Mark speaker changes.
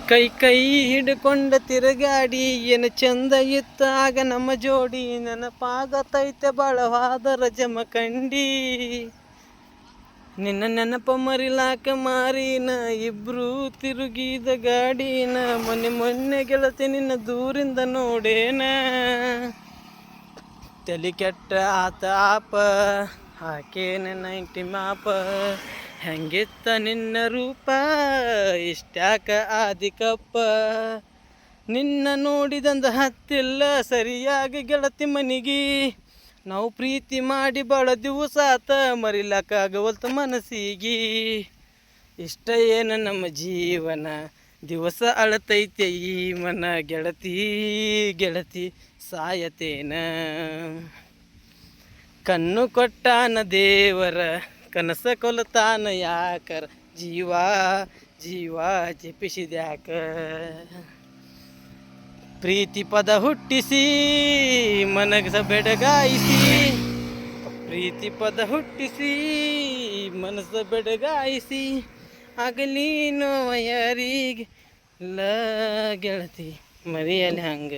Speaker 1: ಕೈ ಕೈ ಹಿಡ್ಕೊಂಡ ತಿರುಗಾಡಿ ಏನು ಚಂದ ಇತ್ತಾಗ ನಮ್ಮ ಜೋಡಿ ನೆನಪಾಗತೈತೆ ಬಾಳವಾದರ ಜಮಖಂಡಿ ನಿನ್ನ ನೆನಪ ಮರಿಲಾಕ ಮಾರಿನ ಇಬ್ರು ತಿರುಗಿದ ಗಾಡಿನ ಮೊನ್ನೆ ಗೆಳತಿ ನಿನ್ನ ದೂರಿಂದ ನೋಡೇನ ತಲೆ ಕೆಟ್ಟ ಆತ ಆಪ ಹಾಕೇನ 90 ಮಾಪ ಹೆಂಗಿತ್ತ ನಿನ್ನ ರೂಪ ಇಷ್ಟ್ಯಾಕ ಆದಿಕಪ್ಪ ನಿನ್ನ ನೋಡಿದಂದ ಹತ್ತಿಲ್ಲ ಸರಿಯಾಗಿ ಗೆಳತಿ ಮನಿಗಿ ನಾವು ಪ್ರೀತಿ ಮಾಡಿ ಭಾಳ ದಿವಸ ಆತ ಮರಿಲಕ್ಕಾಗವಲ್ತು ಮನಸ್ಸಿಗಿ ಇಷ್ಟ ಏನು ನಮ್ಮ ಜೀವನ ದಿವಸ ಅಳತೈತೆ ಈ ಮನ ಗೆಳತಿ ಗೆಳತಿ ಸಾಯತೇನ ಕಣ್ಣು ಕೊಟ್ಟಾನ ದೇವರ ಕನಸ ಕೊಲತಾನ ಯಾಕರ ಜೀವ ಜೀವ ಜಪಿಸಿದ್ಯಾಕ ಪ್ರೀತಿ ಪದ ಹುಟ್ಟಿಸಿ ಮನಸ ಬೆಡಗಾಯಿಸಿ ಪ್ರೀತಿ ಪದ ಹುಟ್ಟಿಸಿ ಮನಸ್ಸ ಬೆಡಗಾಯಿಸಿ ಆಗಲಿ ನೋವ ಯಾರಿಗೆ ಗೆಳತಿ ಮರಿಯಲಿ ಹಂಗ